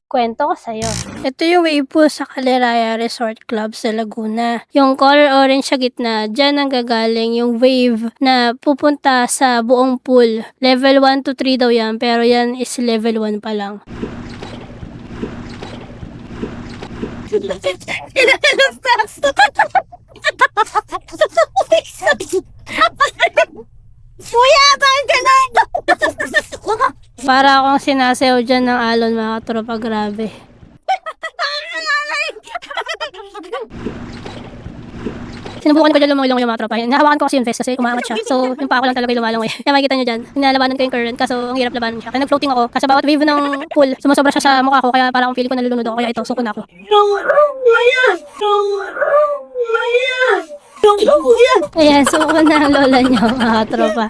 Kwento ko sa'yo. Ito yung wave pool sa Caliraya Resort Club sa Laguna. Yung color orange sa gitna, dyan nanggagaling yung wave na pupunta sa buong pool. Level 1 to 3 daw yan, pero yan is level 1 pa lang. Kuya, bakit ka na? Para akong sinasayaw dyan ng alon, mga tropa, grabe. Sinubukan ko dyan lumangoy yung mga tropa. Nahawakan ko kasi yung vest kasi umangat siya. So, yung paa ko lang talaga yung lumalangoy. Kaya makikita nyo dyan, nilalabanan ko yung current kaso ang hirap labanan siya. Kaya nag-floating ako kasi bawat wave ng pool, sumusobra siya sa mukha ko kaya parang feeling ko nalulunod ako. Kaya ito, suko na ako. Ayan, suko na ang lola nyo, mga tropa.